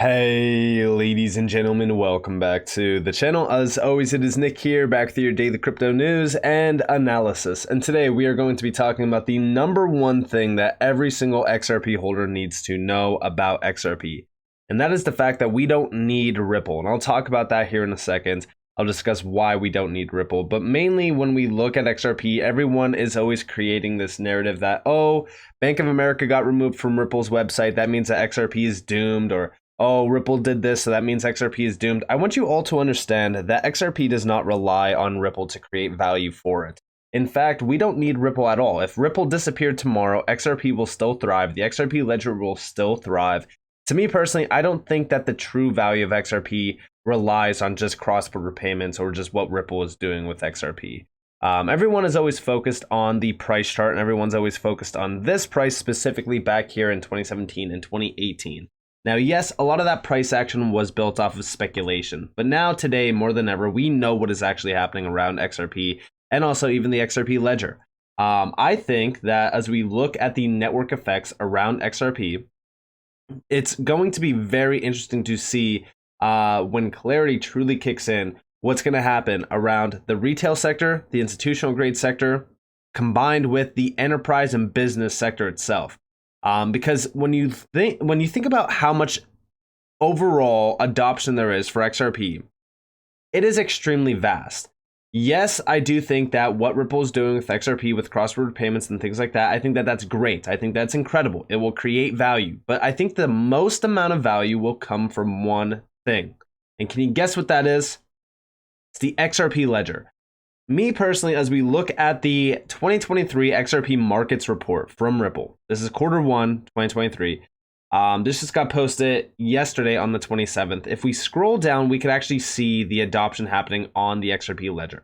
Hey ladies and gentlemen, welcome back to the channel. As always, it is Nick here, back with your daily crypto news and analysis. And today we are going to be talking about the number one thing that every single XRP holder needs to know about XRP. And that is the fact that we don't need Ripple. And I'll talk about that here in a second. I'll discuss why we don't need Ripple. But mainly when we look at XRP, everyone is always creating this narrative that, oh, Bank of America got removed from Ripple's website. That means that XRP is doomed, or oh, Ripple did this, so that means XRP is doomed. I want you all to understand that XRP does not rely on Ripple to create value for it. In fact, we don't need Ripple at all. If Ripple disappeared tomorrow, XRP will still thrive. The XRP ledger will still thrive. To me personally, I don't think that the true value of XRP relies on just cross-border payments or just what Ripple is doing with XRP. Everyone is always focused on the price chart, and everyone's always focused on this price specifically back here in 2017 and 2018. Now, yes, a lot of that price action was built off of speculation, but now today, more than ever, we know what is actually happening around XRP and also even the XRP ledger. I think that as we look at the network effects around XRP, it's going to be very interesting to see when clarity truly kicks in, what's going to happen around the retail sector, the institutional grade sector, combined with the enterprise and business sector itself. Because when you think about how much overall adoption there is for XRP, it is extremely vast. Yes, I do think that what Ripple is doing with XRP, with cross-border payments and things like that, I think that that's great. I think that's incredible. It will create value. But I think the most amount of value will come from one thing. And can you guess what that is? It's the XRP ledger. Me personally, as we look at the 2023 XRP markets report from Ripple, this is quarter one, 2023. This just got posted yesterday on the 27th. If we scroll down, we could actually see the adoption happening on the XRP ledger.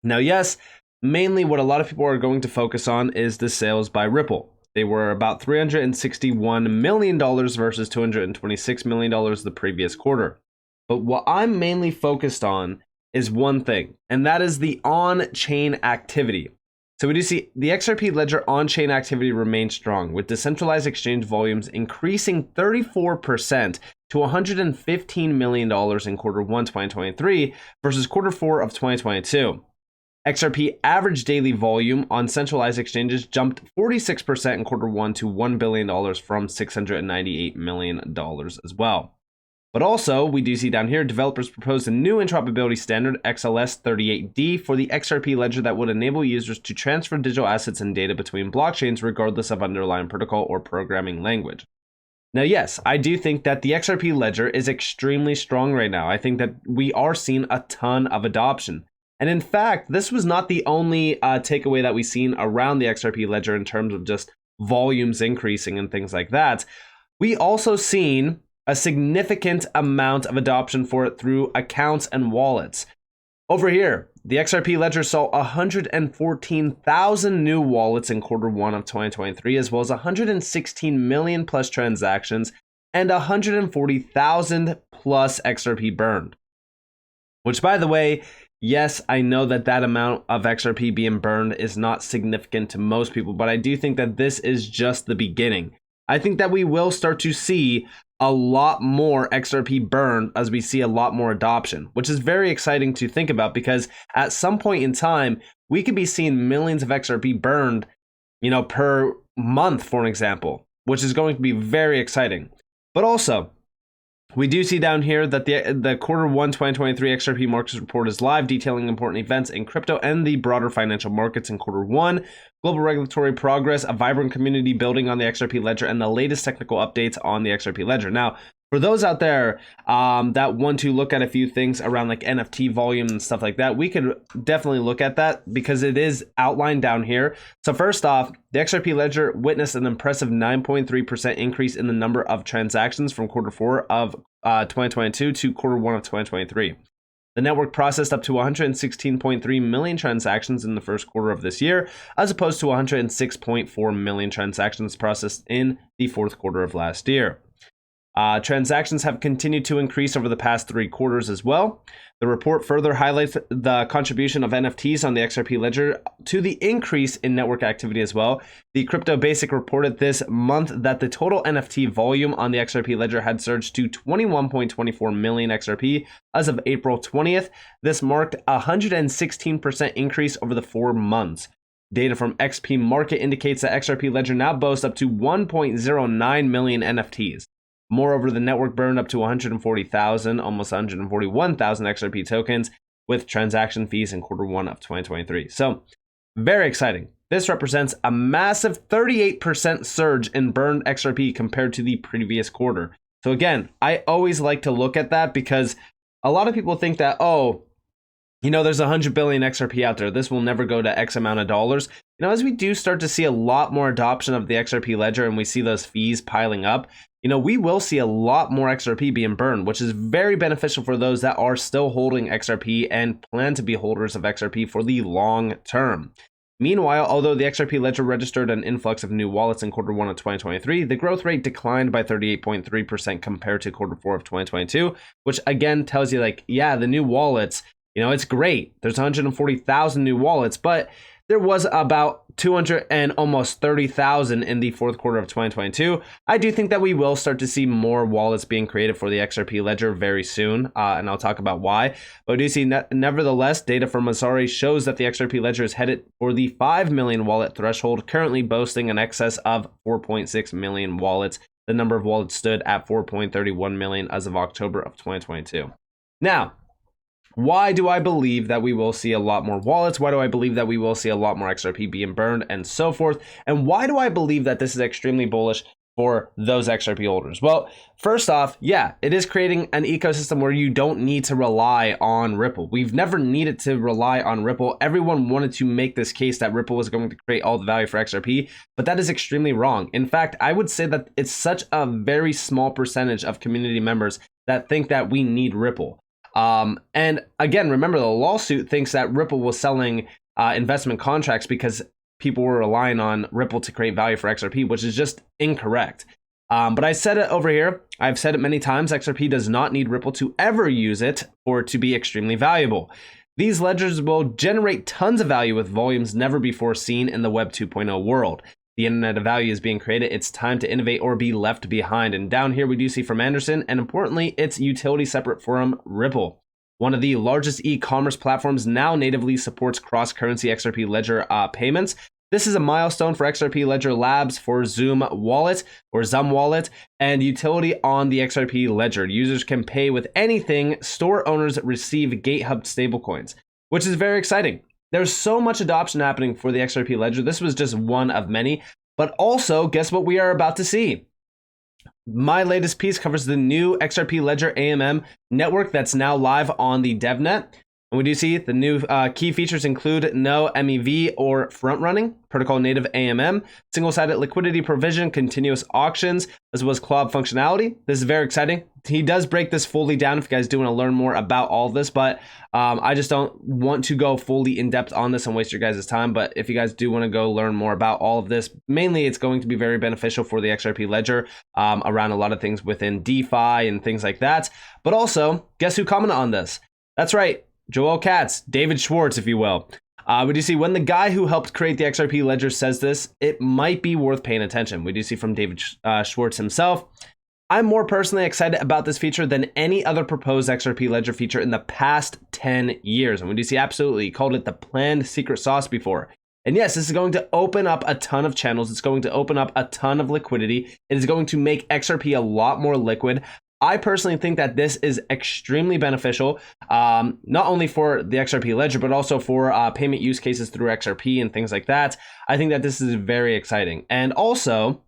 Now, yes, mainly what a lot of people are going to focus on is the sales by Ripple. They were about $361 million versus $226 million the previous quarter. But what I'm mainly focused on is one thing, and that is the on-chain activity. So we do see the XRP ledger on-chain activity remains strong, with decentralized exchange volumes increasing 34% to $115 million in quarter one 2023 versus quarter four of 2022. XRP average daily volume on centralized exchanges jumped 46% in quarter one to $1 billion from $698 million as well. But also, we do see down here, developers proposed a new interoperability standard, XLS 38D, for the XRP ledger that would enable users to transfer digital assets and data between blockchains regardless of underlying protocol or programming language. Now, yes, I do think that the XRP ledger is extremely strong right now. I think that we are seeing a ton of adoption. And in fact, this was not the only takeaway that we've seen around the XRP ledger in terms of just volumes increasing and things like that. We also seen a significant amount of adoption for it through accounts and wallets. Over here, the XRP ledger saw 114,000 new wallets in quarter one of 2023, as well as 116 million plus transactions and 140,000 plus XRP burned. Which, by the way, yes, I know that that amount of XRP being burned is not significant to most people, but I do think that this is just the beginning. I think that we will start to see a lot more XRP burned as we see a lot more adoption, which is very exciting to think about, because at some point in time, we could be seeing millions of XRP burned, per month, for an example, which is going to be very exciting. But also, we do see down here that the quarter one 2023 XRP markets report is live, detailing important events in crypto and the broader financial markets in quarter one, global regulatory progress, a vibrant community building on the XRP ledger, and the latest technical updates on the XRP ledger. Now, for those out there that want to look at a few things around like NFT volume and stuff like that, we could definitely look at that because it is outlined down here. So first off, the XRP ledger witnessed an impressive 9.3% increase in the number of transactions from quarter four of 2022 to quarter one of 2023. The network processed up to 116.3 million transactions in the first quarter of this year, as opposed to 106.4 million transactions processed in the fourth quarter of last year. Transactions have continued to increase over the past 3 quarters as well. The report further highlights the contribution of NFTs on the XRP ledger to the increase in network activity as well. The Crypto Basic reported this month that the total NFT volume on the XRP ledger had surged to 21.24 million XRP as of April 20th. This marked a 116% increase over the 4 months. Data from XP Market indicates that XRP ledger now boasts up to 1.09 million NFTs. Moreover, the network burned up to 140,000, almost 141,000 XRP tokens with transaction fees in Q1 of 2023. So, very exciting. This represents a massive 38% surge in burned XRP compared to the previous quarter. So again, I always like to look at that because a lot of people think that, oh, you know, there's 100 billion XRP out there. This will never go to X amount of dollars. You know, as we do start to see a lot more adoption of the XRP ledger and we see those fees piling up, you know, we will see a lot more XRP being burned, which is very beneficial for those that are still holding XRP and plan to be holders of XRP for the long term. Meanwhile, although the XRP ledger registered an influx of new wallets in Q1 of 2023, the growth rate declined by 38.3% compared to Q4 of 2022, which again tells you like, yeah, the new wallets, you know, it's great. There's 140,000 new wallets, but there was about 200 and almost 30,000 in the Q4 of 2022. I do think that we will start to see more wallets being created for the XRP ledger very soon, and I'll talk about why. But do you see, nevertheless, data from Masari shows that the XRP ledger is headed for the 5 million wallet threshold, currently boasting an excess of 4.6 million wallets. The number of wallets stood at 4.31 million as of October of 2022. Now, why do I believe that we will see a lot more wallets? Why do I believe that we will see a lot more XRP being burned and so forth? And why do I believe that this is extremely bullish for those XRP holders? Well, first off, yeah, it is creating an ecosystem where you don't need to rely on Ripple. We've never needed to rely on Ripple. Everyone wanted to make this case that Ripple was going to create all the value for XRP, but that is extremely wrong. In fact, I would say that it's such a very small percentage of community members that think that we need Ripple. And again, remember the lawsuit thinks that Ripple was selling investment contracts because people were relying on Ripple to create value for XRP, which is just incorrect. But I said it over here. I've said it many times. XRP does not need Ripple to ever use it for it to be extremely valuable. These ledgers will generate tons of value with volumes never before seen in the Web 2.0 world. The internet of value is being created. It's time to innovate or be left behind. And down here we do see from Anderson, and importantly, it's utility separate from Ripple. One of the largest e-commerce platforms now natively supports cross-currency XRP ledger payments. This is a milestone for XRP Ledger Labs for Zoom Wallet or Zum Wallet and utility on the XRP Ledger. Users can pay with anything. Store owners receive GateHub stablecoins, which is very exciting. There's so much adoption happening for the XRP Ledger. This was just one of many, but also guess what we are about to see? My latest piece covers the new XRP Ledger AMM network that's now live on the DevNet. And we do see the new key features include no MEV or front running, protocol native AMM, single-sided liquidity provision, continuous auctions, as well as CLOB functionality. This is very exciting. He does break this fully down if you guys do want to learn more about all of this, but I just don't want to go fully in depth on this and waste your guys' time. But if you guys do want to go learn more about all of this, mainly it's going to be very beneficial for the XRP Ledger around a lot of things within DeFi and things like that. But also, guess who commented on this? That's right. Joel Katz, David Schwartz, if you will. We do see when the guy who helped create the XRP Ledger says this, it might be worth paying attention. We do see from David Schwartz himself. I'm more personally excited about this feature than any other proposed XRP Ledger feature in the past 10 years. And we do see absolutely, he called it the planned secret sauce before. And yes, this is going to open up a ton of channels. It's going to open up a ton of liquidity. It is going to make XRP a lot more liquid. I personally think that this is extremely beneficial, not only for the XRP Ledger, but also for payment use cases through XRP and things like that. I think that this is very exciting. And also,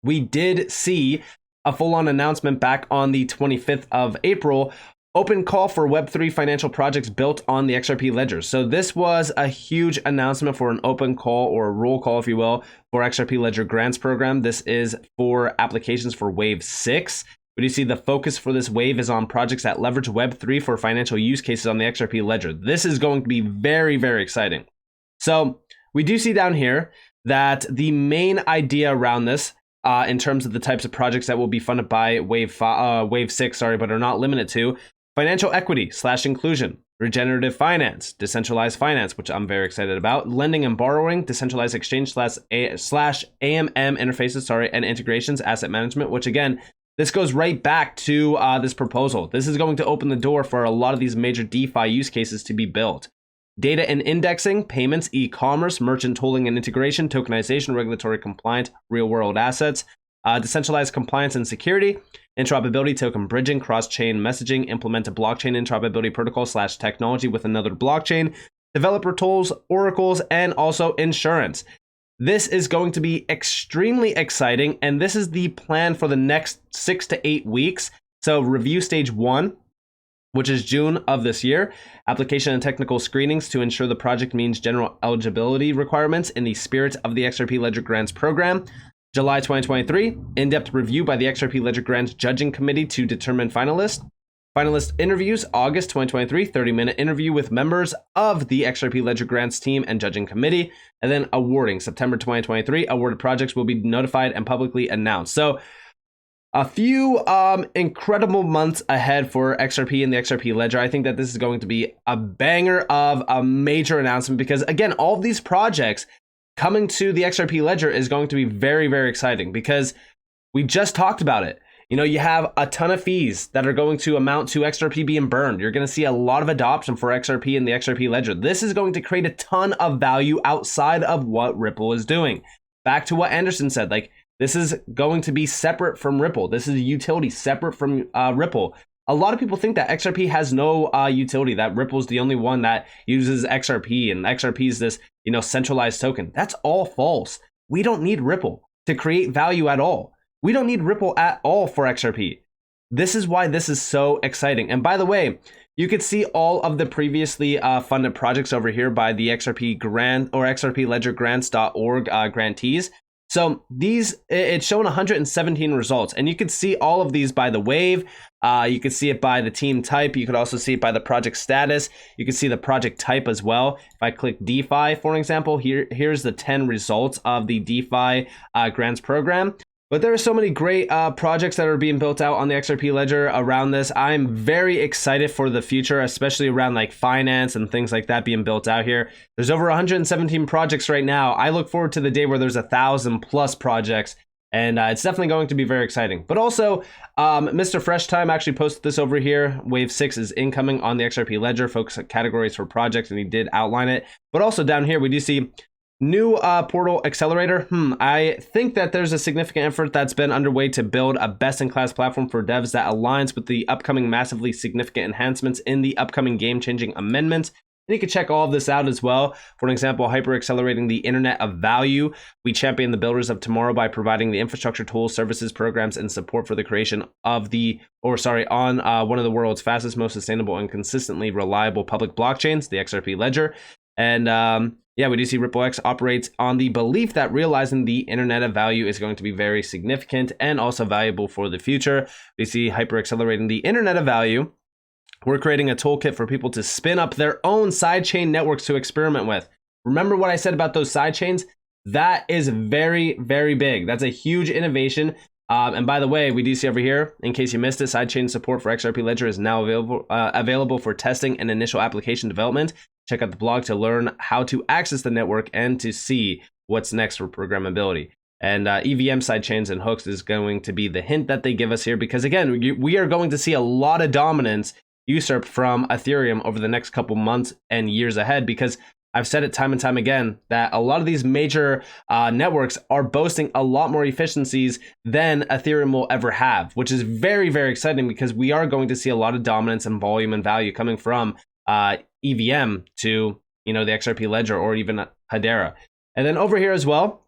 we did see a full-on announcement back on the 25th of April, open call for Web3 financial projects built on the XRP Ledger. So this was a huge announcement for an open call or a roll call, if you will, for XRP Ledger grants program. This is for applications for Wave 6. But you see the focus for this wave is on projects that leverage Web3 for financial use cases on the XRP Ledger. This is going to be very, very exciting. So we do see down here that the main idea around this in terms of the types of projects that will be funded by Wave 6, but are not limited to financial equity / inclusion, regenerative finance, decentralized finance, which I'm very excited about, lending and borrowing, decentralized exchange / AMM interfaces, and integrations, asset management, which again, this goes right back to this proposal. This is going to open the door for a lot of these major DeFi use cases to be built. Data and indexing, payments, e-commerce, merchant tooling and integration, tokenization, regulatory compliant, real-world assets, decentralized compliance and security, interoperability, token bridging, cross-chain messaging, implement a blockchain interoperability protocol / technology with another blockchain, developer tools, oracles, and also insurance. This is going to be extremely exciting, and this is the plan for the next 6 to 8 weeks. So review stage 1, which is June of this year, application and technical screenings to ensure the project meets general eligibility requirements in the spirit of the XRP Ledger Grants program. July 2023, in-depth review by the XRP Ledger Grants Judging Committee to determine finalists. Finalist interviews, August 2023, 30-minute interview with members of the XRP Ledger Grants team and judging committee. And then awarding, September 2023, awarded projects will be notified and publicly announced. So a few incredible months ahead for XRP and the XRP Ledger. I think that this is going to be a banger of a major announcement because, again, all of these projects coming to the XRP Ledger is going to be very, very exciting because we just talked about it. You know, you have a ton of fees that are going to amount to XRP being burned. You're going to see a lot of adoption for XRP and the XRP Ledger. This is going to create a ton of value outside of what Ripple is doing. Back to what Anderson said, like, this is going to be separate from Ripple. This is a utility separate from Ripple. A lot of people think that XRP has no utility, that Ripple's the only one that uses XRP, and XRP is this, you know, centralized token. That's all false. We don't need Ripple to create value at all. We don't need Ripple at all for XRP. This is why this is so exciting. And by the way, you could see all of the previously funded projects over here by the XRP grant or XRPLedgerGrants.org grantees. So these, it's shown 117 results, and you could see all of these by the wave. You could see it by the team type. You could also see it by the project status. You can see the project type as well. If I click DeFi, for example, here's the 10 results of the DeFi grants program. But there are so many great projects that are being built out on the XRP Ledger around this. I'm very excited for the future, especially around like finance and things like that being built out here. There's over 117 projects right now. I look forward to the day where there's 1,000+ projects, and it's definitely going to be very exciting. But also, Mr. Fresh Time actually posted this over here. Wave 6 is incoming on the XRP Ledger, focus categories for projects, and he did outline it. But also down here, we do see new portal accelerator. I think that there's a significant effort that's been underway to build a best-in-class platform for devs that aligns with the upcoming massively significant enhancements in the upcoming game-changing amendments. And you can check all of this out as well. For example, hyper-accelerating the Internet of Value. We champion the builders of tomorrow by providing the infrastructure, tools, services, programs, and support for the creation of on one of the world's fastest, most sustainable, and consistently reliable public blockchains, the XRP Ledger. And yeah, we do see RippleX operates on the belief that realizing the Internet of Value is going to be very significant and also valuable for the future. We see hyper accelerating the Internet of Value. We're creating a toolkit for people to spin up their own sidechain networks to experiment with. Remember what I said about those sidechains? That is very, very big. That's a huge innovation. And by the way, we do see over here, in case you missed it, sidechain support for XRP Ledger is now available for testing and initial application development. Check out the blog to learn how to access the network and to see what's next for programmability. And EVM sidechains and hooks is going to be the hint that they give us here, because again, we are going to see a lot of dominance usurped from Ethereum over the next couple months and years ahead, because I've said it time and time again that a lot of these major networks are boasting a lot more efficiencies than Ethereum will ever have, which is very, very exciting, because we are going to see a lot of dominance and volume and value coming from EVM to, you know, the XRP Ledger or even Hedera. And then over here as well,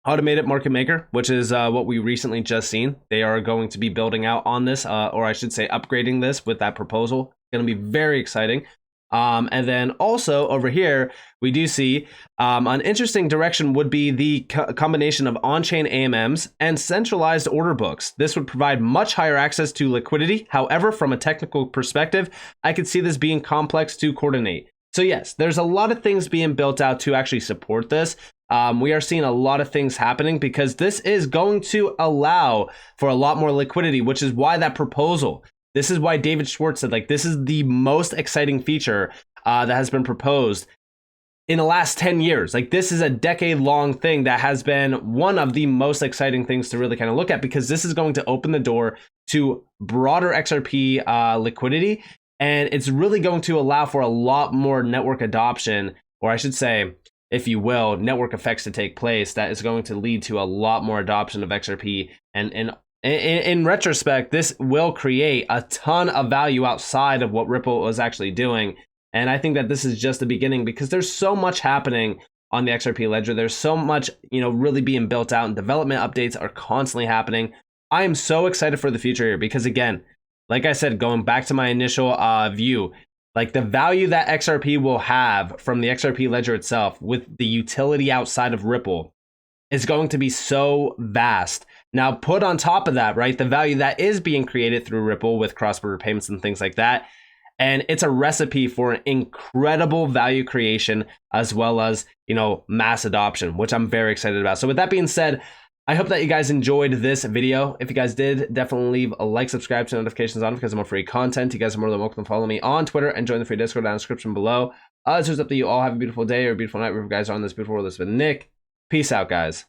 Automated Market Maker, which is what we recently just seen. They are going to be building out on this, or I should say upgrading this with that proposal. It's going to be very exciting. And then also over here, we do see an interesting direction would be the combination of on-chain AMMs and centralized order books. This would provide much higher access to liquidity. However, from a technical perspective, I could see this being complex to coordinate. So yes, there's a lot of things being built out to actually support this. We are seeing a lot of things happening because this is going to allow for a lot more liquidity, which is why that proposal, this is why David Schwartz said, like, this is the most exciting feature that has been proposed in the last 10 years. Like, this is a decade-long thing that has been one of the most exciting things to really kind of look at, because this is going to open the door to broader XRP liquidity, and it's really going to allow for a lot more network adoption, or I should say, if you will, network effects to take place that is going to lead to a lot more adoption of XRP. And in retrospect, this will create a ton of value outside of what Ripple was actually doing. And I think that this is just the beginning, because there's so much happening on the XRP ledger. There's so much, really being built out, and development updates are constantly happening. I am so excited for the future here, because again, like I said, going back to my initial view, like, the value that XRP will have from the XRP ledger itself with the utility outside of Ripple is going to be so vast. Now, put on top of that, right, the value that is being created through Ripple with cross-border payments and things like that. And it's a recipe for incredible value creation, as well as, mass adoption, which I'm very excited about. So with that being said, I hope that you guys enjoyed this video. If you guys did, definitely leave a like, subscribe, turn notifications on, because I'm more free content. You guys are more than welcome to follow me on Twitter and join the free Discord down in the description below. It's up to you all. Have a beautiful day or a beautiful night wherever you guys are on this beautiful world. This has been Nick. Peace out, guys.